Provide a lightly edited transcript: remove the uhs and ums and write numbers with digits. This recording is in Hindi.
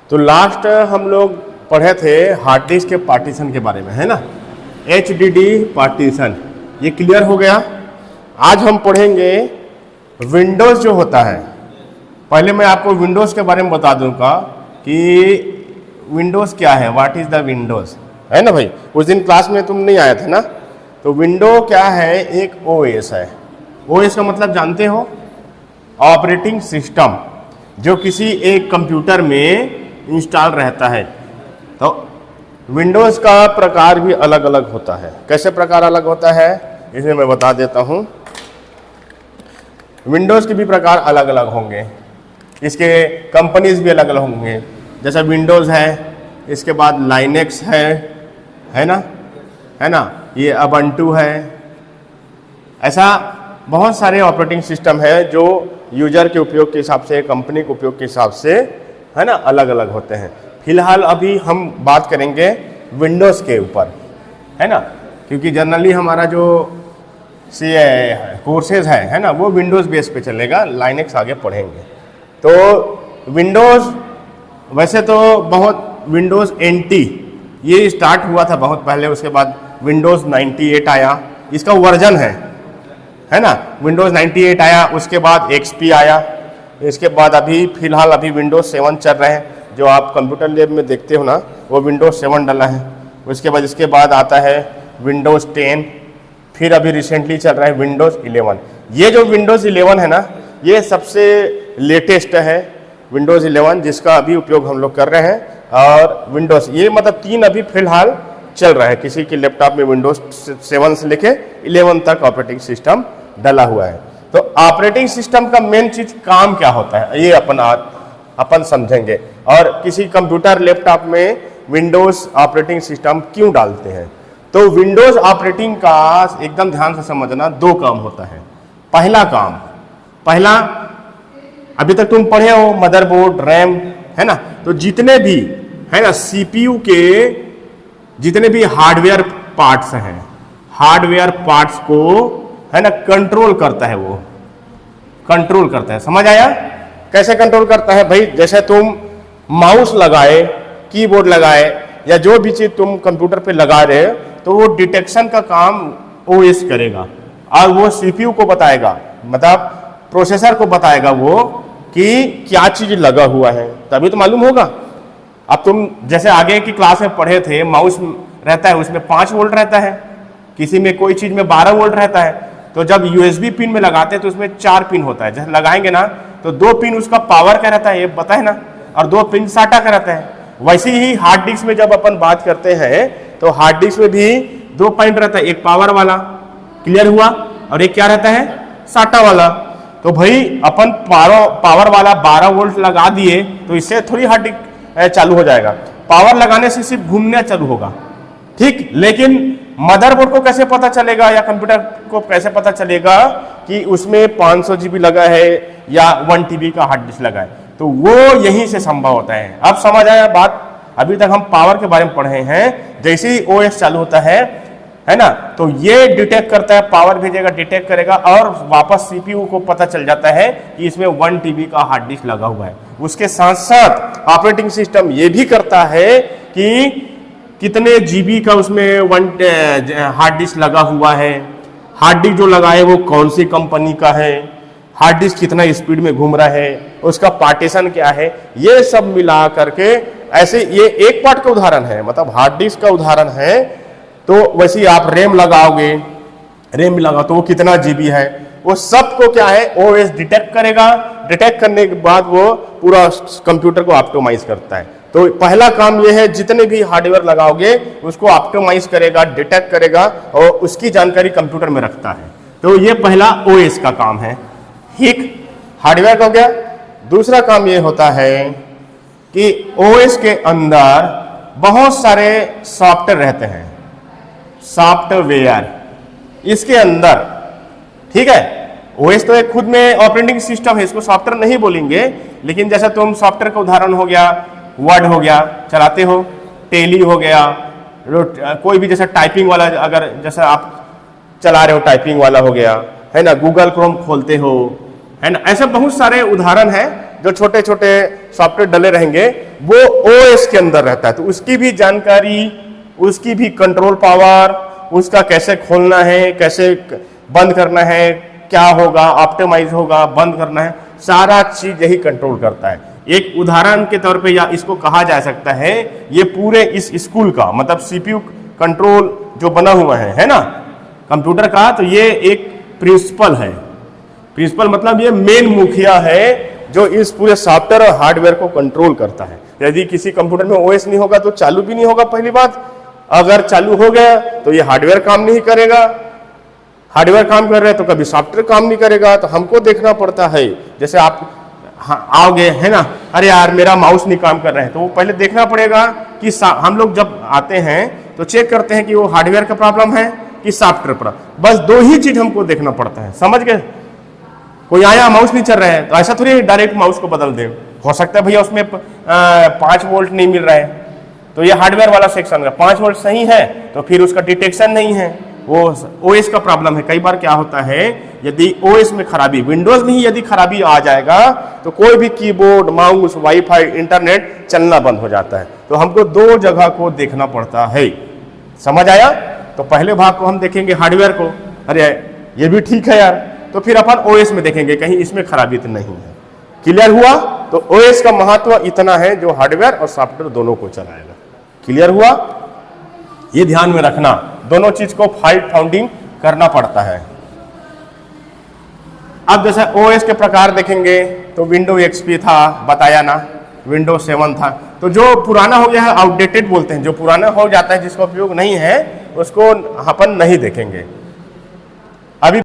तो लास्ट हम लोग पढ़े थे हार्ड डिस्क के पार्टीशन के बारे में, है ना। HDD पार्टीशन ये क्लियर हो गया। आज हम पढ़ेंगे विंडोज़ जो होता है। पहले मैं आपको विंडोज़ के बारे में बता दूंगा कि विंडोज़ क्या है, व्हाट इज़ द विंडोज़, है ना भाई। उस दिन क्लास में तुम नहीं आए थे ना। तो विंडो क्या है, एक OS है। OS का मतलब जानते हो, ऑपरेटिंग सिस्टम, जो किसी एक कंप्यूटर में इंस्टॉल रहता है। तो विंडोज़ का प्रकार भी अलग अलग होता है। कैसे प्रकार अलग होता है इसे मैं बता देता हूँ। विंडोज़ के भी प्रकार अलग अलग होंगे, इसके कंपनीज भी अलग अलग होंगे। जैसा विंडोज़ है, इसके बाद लाइनेक्स है ना, ये अबंटू है। ऐसा बहुत सारे ऑपरेटिंग सिस्टम है जो यूजर के उपयोग के हिसाब से, कंपनी के उपयोग के हिसाब से, है ना, अलग अलग होते हैं। फिलहाल अभी हम बात करेंगे विंडोज़ के ऊपर, है ना, क्योंकि जनरली हमारा जो कोर्सेज है ना, वो विंडोज़ बेस पे चलेगा। लाइनेक्स आगे पढ़ेंगे। तो विंडोज़ वैसे तो बहुत विंडोज़ NT ये स्टार्ट हुआ था बहुत पहले, उसके बाद विंडोज़ 98 आया, इसका वर्जन है ना। विंडोज़ 98 आया, उसके बाद XP आया, इसके बाद अभी फिलहाल अभी विंडोज़ 7 चल रहे हैं। जो आप कंप्यूटर लैब में देखते हो ना, वो विंडोज़ 7 डला है। इसके बाद आता है विंडोज़ 10, फिर अभी रिसेंटली चल रहा है विंडोज़ 11। ये जो विंडोज़ 11 है ना, ये सबसे लेटेस्ट है विंडोज़ 11, जिसका अभी उपयोग हम लोग कर रहे हैं। और विंडोज़ ये मतलब 3 अभी फिलहाल चल रहा है। किसी के लैपटॉप में विंडोज़ 7 से लेके 11 तक ऑपरेटिंग सिस्टम डला हुआ है। तो ऑपरेटिंग सिस्टम का मेन चीज काम क्या होता है, ये अपन समझेंगे। और किसी कंप्यूटर लैपटॉप में विंडोज़ ऑपरेटिंग सिस्टम क्यों डालते हैं। तो विंडोज़ ऑपरेटिंग का एकदम ध्यान से समझना, 2 काम होता है। पहला अभी तक तुम पढ़े हो मदरबोर्ड, रैम, है ना। तो जितने भी है ना CPU के जितने भी हार्डवेयर पार्ट्स हैं, हार्डवेयर पार्ट्स को है ना कंट्रोल करता है, वो कंट्रोल करता है। समझ आया कैसे कंट्रोल करता है भाई। जैसे तुम माउस लगाए, कीबोर्ड लगाए, या जो भी चीज तुम कंप्यूटर पे लगा रहे हो, तो वो डिटेक्शन का काम OS करेगा और वो CPU को बताएगा, मतलब प्रोसेसर को बताएगा वो कि क्या चीज लगा हुआ है, तभी तो मालूम होगा। अब तुम जैसे आगे की क्लास में पढ़े थे, माउस रहता है उसमें 5 वोल्ट रहता है, किसी में कोई चीज में 12 वोल्ट रहता है। तो जब USB पिन में लगाते हैं तो उसमें 4 पिन होता है। जैसे लगाएंगे ना, तो 2 पिन उसका पावर का रहता है, ये पता है ना, और 2 पिन साटा का रहता है। वैसे ही हार्ड डिस्क में जब अपन बात करते हैं, तो हार्ड डिस्क में भी 2 पिन रहता है, एक पावर वाला, क्लियर हुआ, और एक क्या रहता है, साटा वाला। तो भाई अपन पावर वाला 12 वोल्ट लगा दिए तो इससे थोड़ी हार्ड डिस्क चालू हो जाएगा। पावर लगाने से सिर्फ घूमना चालू होगा, ठीक। लेकिन मदरबोर्ड को कैसे पता चलेगा, या कंप्यूटर को कैसे पता चलेगा कि उसमें 500 GB लगा है या 1 TB का हार्ड डिस्क लगा है। तो वो यहीं से संभव होता है। अब समझ आया बात। अभी तक हम पावर के बारे में पढ़े हैं। जैसे ही OS चालू होता है ना, तो ये डिटेक्ट करता है, पावर भेजेगा, डिटेक्ट करेगा, और वापस CPU को पता चल जाता है कि इसमें 1 TB का हार्ड डिस्क लगा हुआ है। उसके साथ साथ ऑपरेटिंग सिस्टम ये भी करता है कि कितने GB का उसमें हार्ड डिस्क लगा हुआ है, हार्ड डिस्क जो लगा है वो कौन सी कंपनी का है, हार्ड डिस्क कितना स्पीड में घूम रहा है, उसका पार्टीशन क्या है, ये सब मिला करके। ऐसे ये एक पार्ट का उदाहरण है, मतलब हार्ड डिस्क का उदाहरण है। तो वैसे ही आप रैम लगाओगे, रैम लगा तो वो कितना GB है, वो सबको क्या है OS डिटेक्ट करेगा। डिटेक्ट करने के बाद वो पूरा कंप्यूटर को ऑप्टिमाइज करता है। तो पहला काम ये है, जितने भी हार्डवेयर लगाओगे उसको ऑप्टिमाइज करेगा, डिटेक्ट करेगा, और उसकी जानकारी कंप्यूटर में रखता है। तो ये पहला OS का काम है, ठीक, हार्डवेयर का हो गया। दूसरा काम ये होता है कि OS के अंदर बहुत सारे सॉफ्टवेयर रहते हैं, सॉफ्टवेयर इसके अंदर, ठीक है। OS तो एक खुद में ऑपरेटिंग सिस्टम है, इसको सॉफ्टवेयर नहीं बोलेंगे। लेकिन जैसा तुम सॉफ्टवेयर का उदाहरण हो गया, वर्ड हो गया, चलाते हो, टेली हो गया, कोई भी जैसा टाइपिंग वाला, अगर जैसा आप चला रहे हो टाइपिंग वाला हो गया, है ना, गूगल क्रोम खोलते हो, है ना, ऐसे बहुत सारे उदाहरण हैं जो छोटे छोटे सॉफ्टवेयर डले रहेंगे वो ओएस के अंदर रहता है, तो उसकी भी जानकारी, उसकी भी कंट्रोल पावर, उसका कैसे खोलना है, कैसे बंद करना है, क्या होगा, ऑप्टिमाइज होगा, बंद करना है, सारा चीज यही कंट्रोल करता है। एक उदाहरण के तौर पे या इसको कहा जा सकता है, ये पूरे इस स्कूल का मतलब सीपीयू कंट्रोल जो बना हुआ है ना कंप्यूटर का, तो ये एक प्रिंसिपल है। प्रिंसिपल मतलब ये मेन मुखिया है जो इस पूरे सॉफ्टवेयर और हार्डवेयर को कंट्रोल करता है। यदि किसी कंप्यूटर में ओएस नहीं होगा तो चालू भी नहीं होगा, पहली बात। अगर चालू हो गया तो ये हार्डवेयर काम नहीं करेगा, हार्डवेयर काम कर रहे हैं तो कभी सॉफ्टवेयर काम नहीं करेगा। तो हमको देखना पड़ता है, जैसे आप आओगे है ना, अरे यार मेरा माउस नहीं काम कर रहा है, तो वो पहले देखना पड़ेगा कि हम लोग जब आते हैं तो चेक करते हैं कि वो हार्डवेयर का प्रॉब्लम है कि सॉफ्टवेयर पर। बस दो ही चीज हमको देखना पड़ता है, समझ गए। कोई आया माउस नहीं चल रहा है तो ऐसा थोड़ी डायरेक्ट माउस को बदल दे, हो सकता है भैया उसमें 5 वोल्ट नहीं मिल रहा है, तो ये हार्डवेयर वाला सेक्शन है। 5 वोल्ट सही है तो फिर उसका डिटेक्शन नहीं है, वो ओएस का प्रॉब्लम है। कई बार क्या होता है, यदि ओएस में खराबी, विंडोज में ही यदि खराबी आ जाएगा तो कोई भी कीबोर्ड, माउस, वाईफाई, इंटरनेट चलना बंद हो जाता है। तो हमको दो जगह को देखना पड़ता है, समझ आया। तो पहले भाग को हम देखेंगे हार्डवेयर को, अरे ये भी ठीक है यार, तो फिर अपन ओएस में देखेंगे कहीं इसमें खराबी तो नहीं है। क्लियर हुआ। तो ओएस का महत्व इतना है जो हार्डवेयर और सॉफ्टवेयर दोनों को चलाएगा। क्लियर हुआ, ये ध्यान में रखना, दोनों चीज को फाउंडिंग करना पड़ता है। अब जैसे ओएस के प्रकार देखेंगे तो विंडो एक्सपी था, बताया ना, विंडो 7 था। तो जो पुराना हो गया है आउटडेटेड बोलते हैं, जो पुराना हो जाता है जिसका उपयोग नहीं है उसको अपन नहीं देखेंगे।